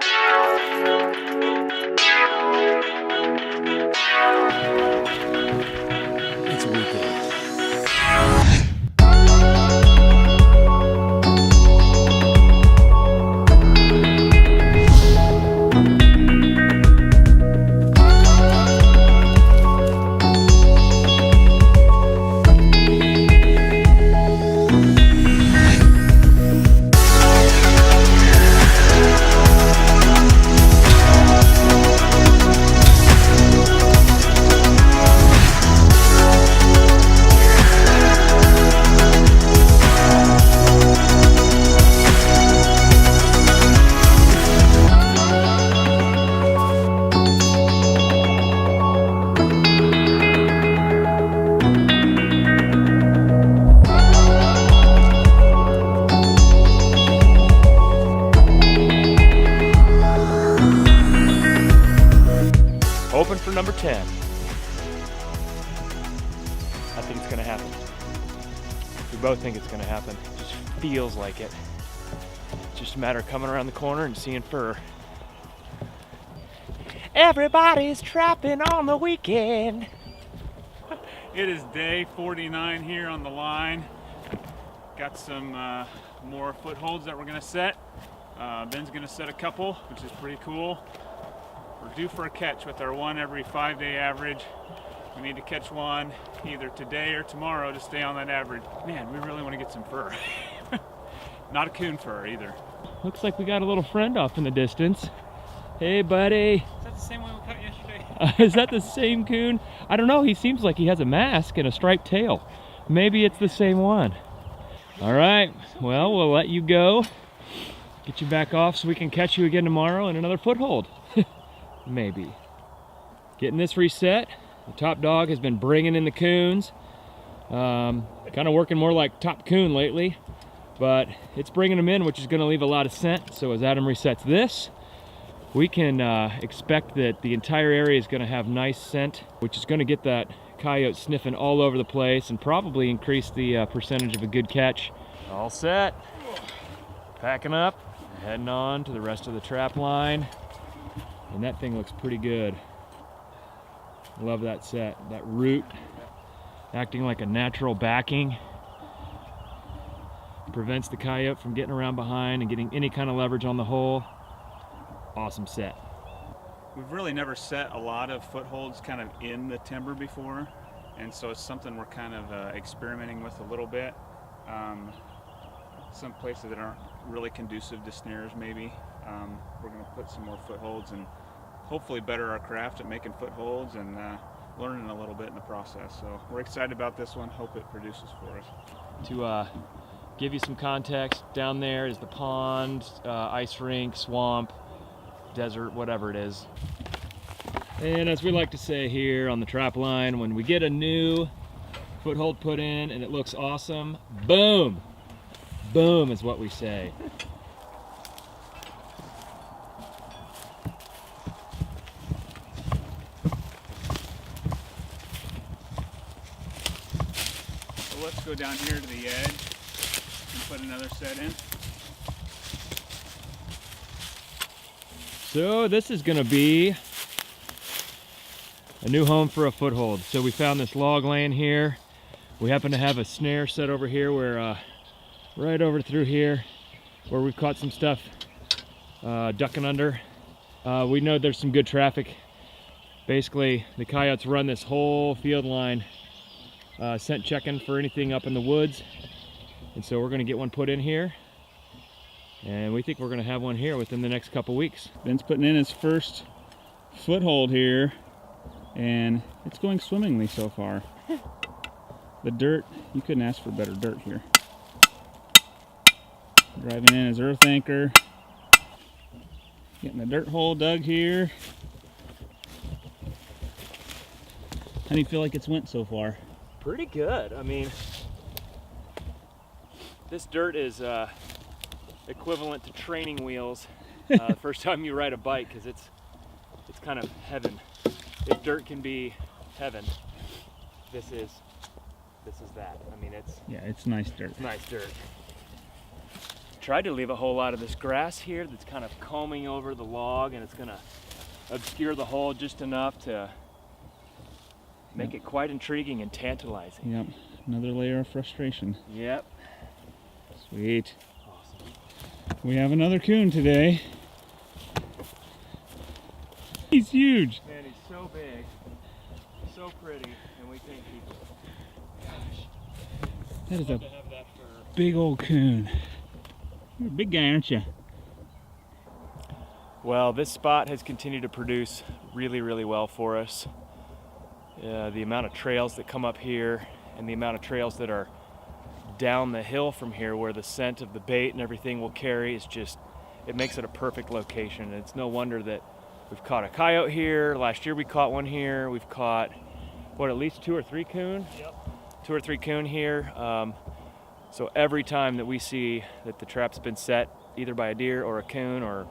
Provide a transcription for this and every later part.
It's a weekend. Hoping for number 10. I think it's gonna happen. We both think it's gonna happen. It just feels like it. It's just a matter of coming around the corner and seeing fur. Everybody's trapping on the weekend. It is day 49 here on the line. Got some more footholds that we're gonna set. Ben's gonna set a couple, which is pretty cool. We're due for a catch with our 1 every 5-day average. We need to catch one either today or tomorrow to stay on that average. Man, we really want to get some fur. Not a coon fur either. Looks like we got a little friend off in the distance. Hey, buddy. Is that the same one we caught yesterday? Is that the same coon? I don't know. He seems like he has a mask and a striped tail. Maybe it's the same one. All right. Well, we'll let you go. Get you back off so we can catch you again tomorrow in another foothold. Maybe. Getting this reset. The top dog has been bringing in the coons. Kind of working more like top coon lately, but it's bringing them in, which is going to leave a lot of scent. So as Adam resets this, we can expect that the entire area is going to have nice scent, which is going to get that coyote sniffing all over the place and probably increase the percentage of a good catch. All set. Packing up, heading on to the rest of the trap line. And that thing looks pretty good. Love that set. That root acting like a natural backing. Prevents the coyote from getting around behind and getting any kind of leverage on the hole. Awesome set. We've really never set a lot of footholds kind of in the timber before, and so it's something we're kind of experimenting with a little bit. Some places that aren't really conducive to snares maybe. We're going to put some more footholds and hopefully better our craft at making footholds and learning a little bit in the process. So we're excited about this one. Hope it produces for us. To give you some context, down there is the pond, ice rink, swamp, desert, whatever it is. And as we like to say here on the trap line, when we get a new foothold put in and it looks awesome, boom! Boom is what we say. So let's go down here to the edge and put another set in. So this is gonna be a new home for a foothold. So we found this log laying here. We happen to have a snare set over here where right over through here where we've caught some stuff ducking under. We know there's some good traffic. Basically, the coyotes run this whole field line scent checking for anything up in the woods. And so we're gonna get one put in here. And we think we're gonna have one here within the next couple weeks. Ben's putting in his first foothold here, and it's going swimmingly so far. The dirt, you couldn't ask for better dirt here. Driving in his earth anchor. Getting the dirt hole dug here. How do you feel like it's went so far? Pretty good. I mean, this dirt is equivalent to training wheels the first time you ride a bike, because it's kind of heaven. If dirt can be heaven, this is that. I mean, it's nice dirt. It's nice dirt. tried to leave a whole lot of this grass here that's kind of combing over the log, and it's gonna obscure the hole just enough to make it quite intriguing and tantalizing. Yep, another layer of frustration. Yep. Sweet. Awesome. We have another coon today. He's huge. Man, he's so big, so pretty, and we think he's... That is a big old coon. You're a big guy, aren't you? Well, this spot has continued to produce really, really well for us. The amount of trails that come up here and the amount of trails that are down the hill from here where the scent of the bait and everything will carry is just, it makes it a perfect location. And it's no wonder that we've caught a coyote here. Last year we caught one here. We've caught, what, at least 2 or 3 coon? Yep. 2 or 3 coon here. So every time that we see that the trap's been set either by a deer or a coon or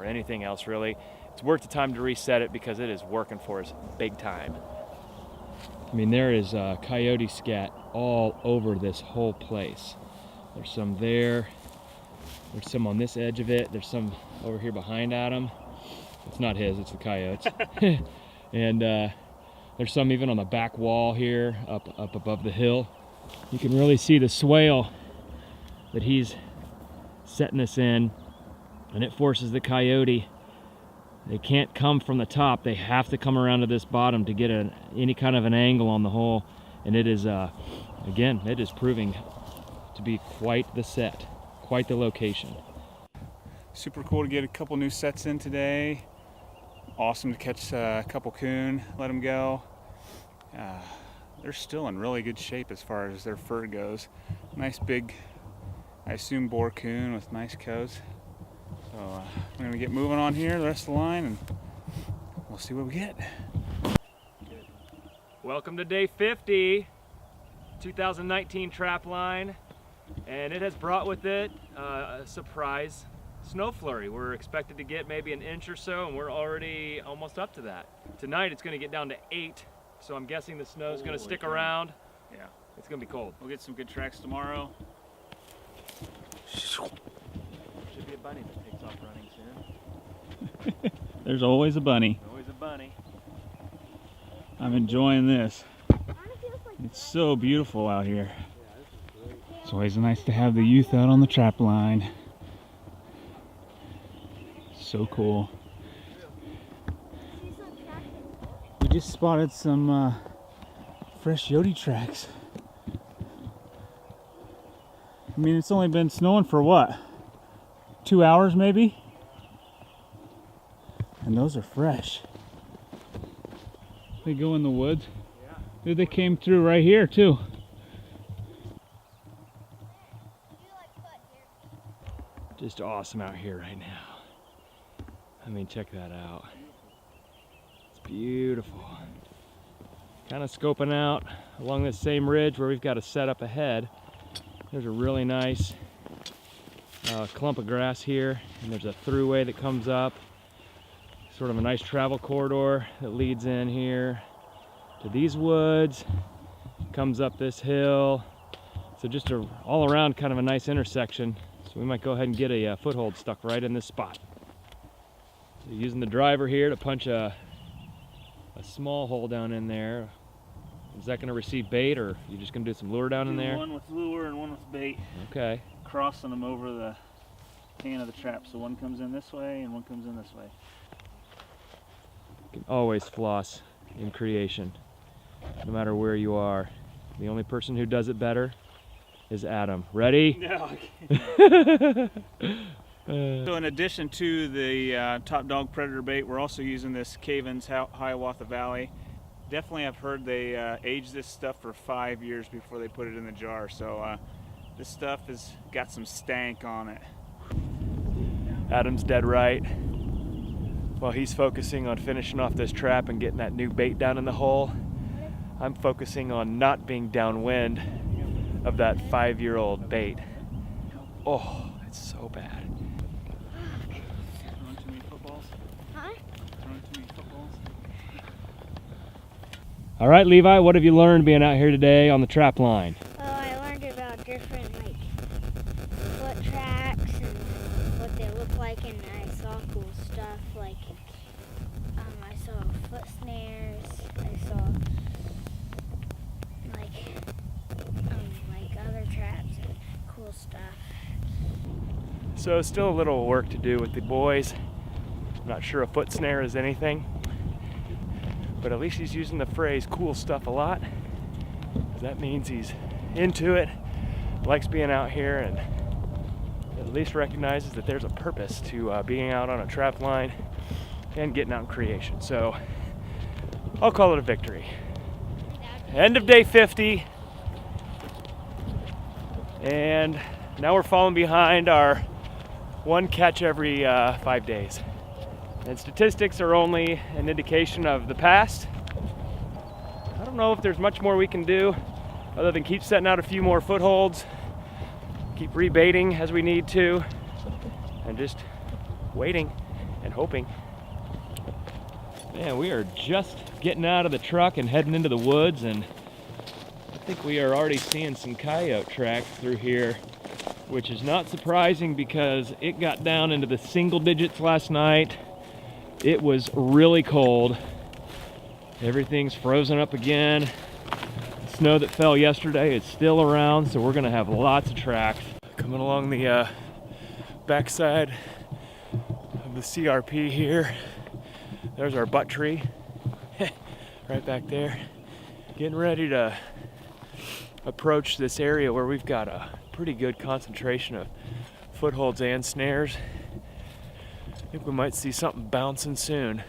anything else really, it's worth the time to reset it because it is working for us big time. I mean, there is coyote scat all over this whole place. There's some there, there's some on this edge of it, there's some over here behind Adam. It's not his, it's the coyotes. And there's some even on the back wall here, up above the hill. You can really see the swale that he's setting us in, and it forces the coyote. They can't come from the top, they have to come around to this bottom to get any kind of an angle on the hole. And it is, again, it is proving to be quite the set, quite the location. Super cool to get a couple new sets in today. Awesome to catch a couple coon, let them go. They're still in really good shape as far as their fur goes. Nice big, I assume, boar coon with nice coats. So we're gonna get moving on here, the rest of the line, and we'll see what we get. Welcome to day 50, 2019 Trapline, and it has brought with it a surprise snow flurry. We're expected to get maybe an inch or so, and we're already almost up to that. Tonight it's gonna get down to 8. So I'm guessing the snow's going to stick around. Yeah. It's going to be cold. We'll get some good tracks tomorrow. Should be a bunny that takes off running soon. There's always a bunny. Always a bunny. I'm enjoying this. It's so beautiful out here. It's always nice to have the youth out on the trap line. So cool. We just spotted some fresh Yodi tracks. I mean, it's only been snowing for what? 2 hours maybe? And those are fresh. They go in the woods. Yeah. Dude, they came through right here too. Just awesome out here right now. I mean, check that out. Beautiful. Kind of scoping out along this same ridge where we've got a setup ahead. There's a really nice clump of grass here, and there's a throughway that comes up. Sort of a nice travel corridor that leads in here to these woods, comes up this hill. So just all around kind of a nice intersection. So we might go ahead and get a foothold stuck right in this spot. So using the driver here to punch a small hole down in there. Is that going to receive bait, or are you just going to do some lure down in there? One with lure and one with bait. Okay. Crossing them over the can of the trap, so one comes in this way and one comes in this way. You can always floss in creation, no matter where you are. The only person who does it better is Adam. Ready? No, I can't. So in addition to the Top Dog Predator bait, we're also using this Caven's Hiawatha Valley. Definitely I've heard they age this stuff for 5 years before they put it in the jar. So this stuff has got some stank on it. Adam's dead right. While he's focusing on finishing off this trap and getting that new bait down in the hole, I'm focusing on not being downwind of that 5-year-old bait. Oh, it's so bad. Throwing too many footballs? Huh? Throwing too many footballs? All right, Levi, what have you learned being out here today on the trap line? Oh, I learned about different, like, foot traps like, I saw foot snares. I saw like other traps and cool stuff. So still a little work to do with the boys. I'm not sure a foot snare is anything, but at least he's using the phrase cool stuff a lot. That means he's into it, likes being out here, and at least recognizes that there's a purpose to being out on a trap line and getting out in creation. So I'll call it a victory. End of day 50, and now we're falling behind our one catch every 5 days. And statistics are only an indication of the past. I don't know if there's much more we can do other than keep setting out a few more footholds, keep rebaiting as we need to, and just waiting and hoping. Man, we are just getting out of the truck and heading into the woods, and I think we are already seeing some coyote tracks through here, which is not surprising because it got down into the single digits last night. It was really cold. Everything's frozen up again. The snow that fell yesterday is still around, so we're gonna have lots of tracks. Coming along the backside of the CRP here. There's our butt tree, right back there. Getting ready to approach this area where we've got a pretty good concentration of footholds and snares. I think we might see something bouncing soon.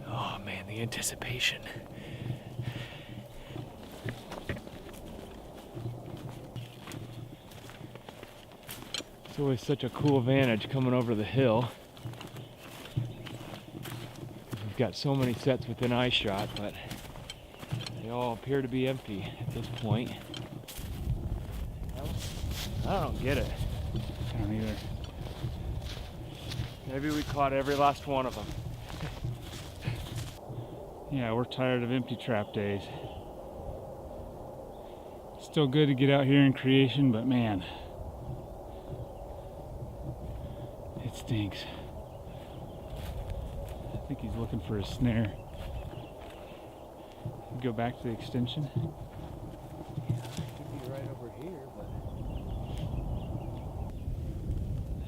Oh man, the anticipation. It's always such a cool vantage coming over the hill. We've got so many sets within eye shot, but they all appear to be empty at this point. I don't get it. I don't either. Maybe we caught every last one of them. Yeah, we're tired of empty trap days. Still good to get out here in creation, but man, it stinks. I think he's looking for a snare. Go back to the extension. Yeah, it could be right over here, but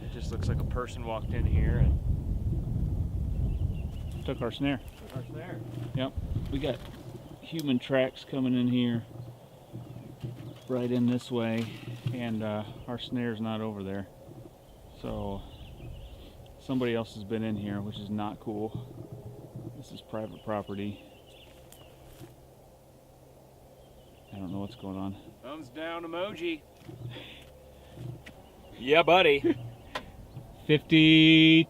it just looks like a person walked in here and took our snare. took our snare. Yep, we got human tracks coming in here, right in this way, and our snare's not over there. So somebody else has been in here, which is not cool. This is private property. I don't know what's going on. Thumbs down emoji. Yeah, buddy. 52.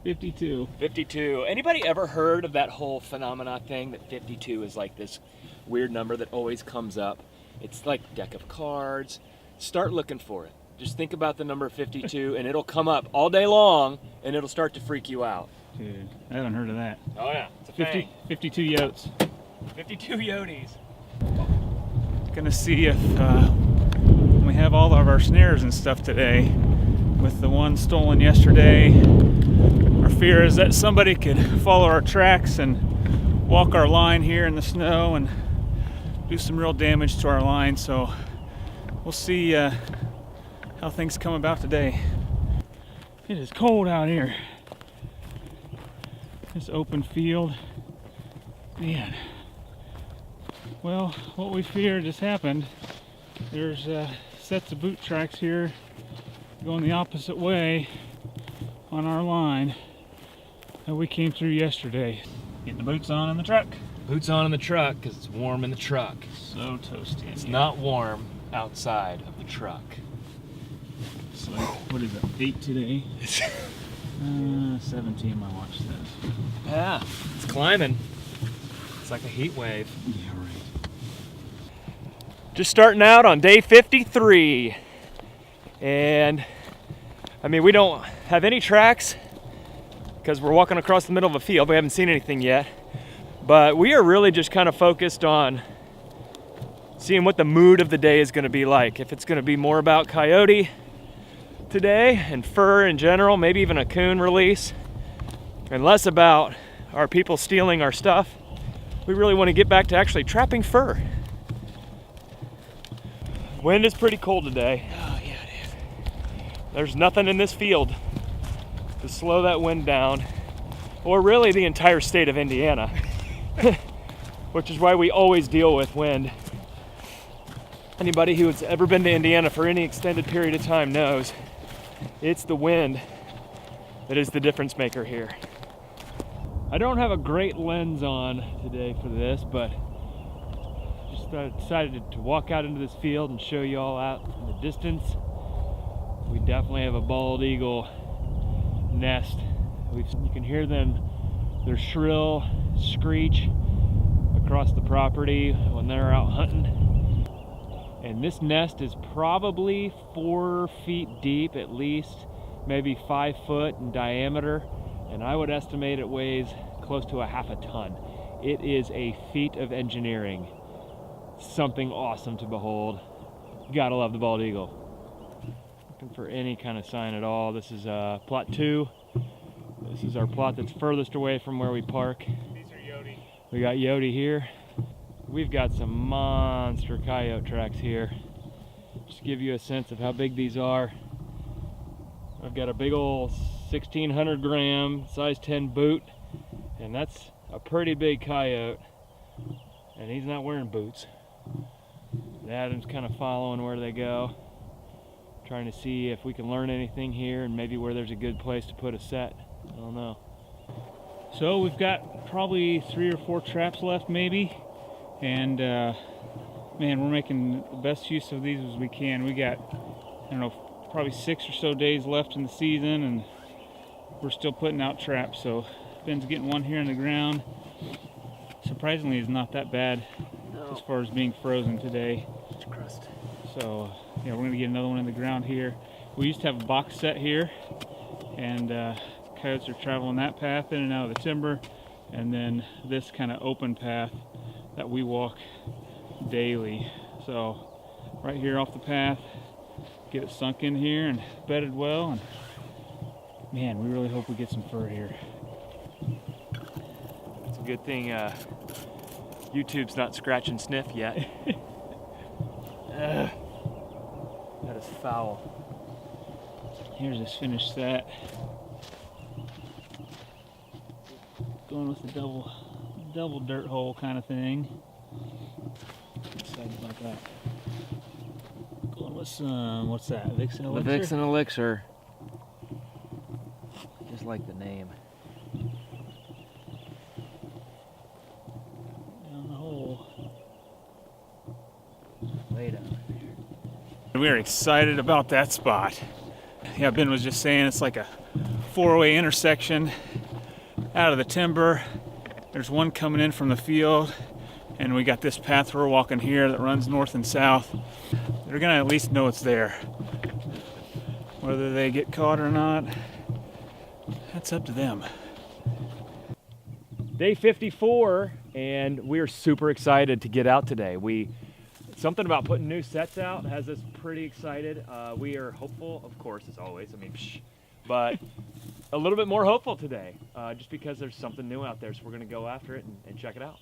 52. Anybody ever heard of that whole phenomena thing that 52 is like this weird number that always comes up? It's like a deck of cards. Start looking for it. Just think about the number 52 and it'll come up all day long and it'll start to freak you out. Dude, I haven't heard of that. Oh yeah, it's a thing. 52 yotes. 52 yotes. Gonna see if we have all of our snares and stuff today. With the one stolen yesterday, our fear is that somebody could follow our tracks and walk our line here in the snow and do some real damage to our line. So we'll see how things come about today. It is cold out here. This open field, man. Well, what we feared just happened. There's sets of boot tracks here going the opposite way on our line that we came through yesterday. Getting the boots on in the truck. Boots on in the truck because it's warm in the truck. So toasty. It's not warm outside of the truck. It's like, what is it, 8 today? 17, my watch says. Yeah, it's climbing. It's like a heat wave. Yeah, right. Just starting out on day 53. And I mean, we don't have any tracks because we're walking across the middle of a field. We haven't seen anything yet. But we are really just kind of focused on seeing what the mood of the day is going to be like. If it's going to be more about coyote today, and fur in general, maybe even a coon release, and less about our people stealing our stuff. We really want to get back to actually trapping fur. Wind is pretty cold today. Oh yeah, it is. There's nothing in this field to slow that wind down, or really the entire state of Indiana, which is why we always deal with wind. Anybody who's ever been to Indiana for any extended period of time knows it's the wind that is the difference maker here. I don't have a great lens on today for this, but just decided to walk out into this field and show you all out in the distance. We definitely have a bald eagle nest. You can hear them, their shrill screech across the property when they're out hunting. And this nest is probably 4 feet deep at least, maybe 5 foot in diameter, and I would estimate it weighs close to a half a ton. It is a feat of engineering. Something awesome to behold. You gotta love the bald eagle. Looking for any kind of sign at all. This is plot 2. This is our plot that's furthest away from where we park. These are Yodi. We got Yodi here. We've got some monster coyote tracks here. Just to give you a sense of how big these are. I've got a big old 1,600 gram size 10 boot, and that's a pretty big coyote, and he's not wearing boots. Adam's kind of following where they go, trying to see if we can learn anything here and maybe where there's a good place to put a set. I don't know. So we've got probably 3 or 4 traps left maybe, and man, we're making the best use of these as we can. We got, I don't know, probably 6 or so days left in the season, and we're still putting out traps. So Ben's getting one here in the ground. Surprisingly, it's not that bad as far as being frozen today. It's crust. So yeah, we're gonna get another one in the ground here. We used to have a box set here, and coyotes are traveling that path in and out of the timber, and then this kind of open path that we walk daily. So right here off the path, get it sunk in here and bedded well, and man, we really hope we get some fur here. It's a good thing YouTube's not scratch and sniff yet. That is foul. Here's this finished set. Going with the double dirt hole kind of thing. Excited about that. Going with some, what's that? Vixen The elixir? Vixen elixir. Just like the name. Down the hole. Way down there. We are excited about that spot. Yeah, Ben was just saying it's like a 4-way intersection out of the timber. There's one coming in from the field, and we got this path we're walking here that runs north and south. They're gonna at least know it's there. Whether they get caught or not, that's up to them. Day 54, and we're super excited to get out today. Something about putting new sets out has us pretty excited. We are hopeful, of course, as always. I mean, but a little bit more hopeful today, just because there's something new out there. So we're going to go after it and check it out.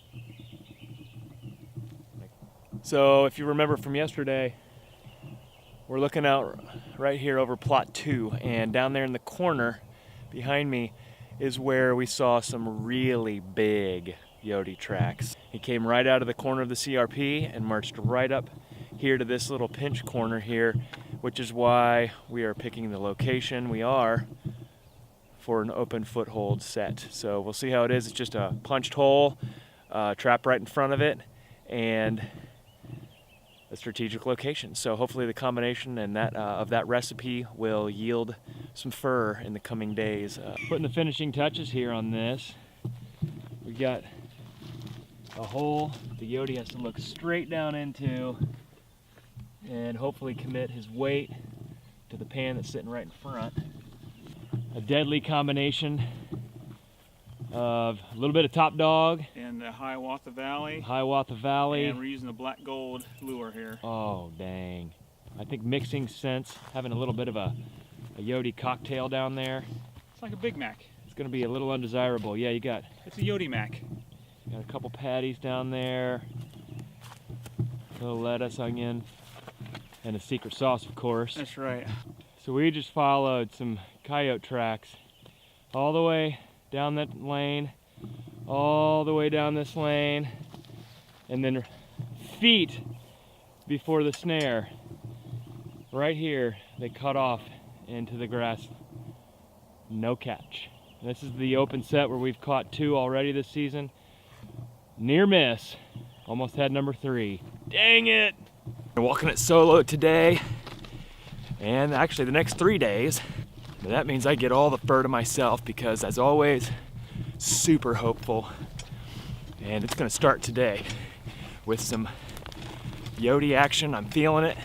So if you remember from yesterday, we're looking out right here over plot 2, and down there in the corner behind me is where we saw some really big Yodi tracks. He came right out of the corner of the CRP and marched right up here to this little pinch corner here, which is why we are picking the location we are for an open foothold set. So we'll see how it is. It's just a punched hole, trap right in front of it, and a strategic location. So hopefully the combination and of that recipe will yield some fur in the coming days. Putting the finishing touches here on this. We got a hole the Yodi has to look straight down into and hopefully commit his weight to the pan that's sitting right in front. A deadly combination of a little bit of top dog And the Hiawatha Valley. Hiawatha Valley. And we're using the black gold lure here. Oh dang. I think mixing scents, having a little bit of a a Yodi cocktail down there. It's like a Big Mac. It's gonna be a little undesirable. Yeah, you got It's a Yodi Mac. a couple patties down there. A little lettuce, onion, and a secret sauce, of course. That's right. So we just followed some coyote tracks all the way down that lane, all the way down this lane, and then feet before the snare, right here, they cut off into the grass. No catch. This is the open set where we've caught 2 already this season. Near miss. Almost had number 3. Dang it! We're walking it solo today, and actually the next 3 days. But that means I get all the fur to myself because, as always, super hopeful. And it's gonna start today with some Yodi action. I'm feeling it.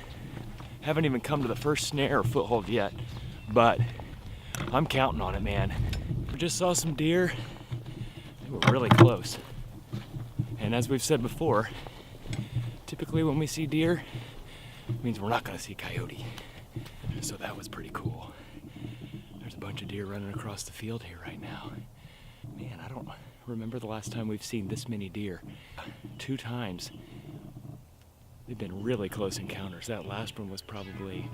Haven't even come to the first snare or foothold yet, but I'm counting on it, man. We just saw some deer. They were really close. And as we've said before, typically when we see deer, it means we're not gonna see coyote. So that was pretty cool. There's a bunch of deer running across the field here right now. Man, I don't remember the last time we've seen this many deer. 2 times. They've been really close encounters. That last one was probably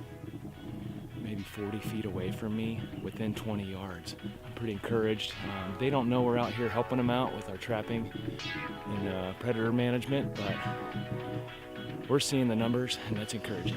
maybe 40 feet away from me, within 20 yards. I'm pretty encouraged. They don't know we're out here helping them out with our trapping and predator management, but we're seeing the numbers, and that's encouraging.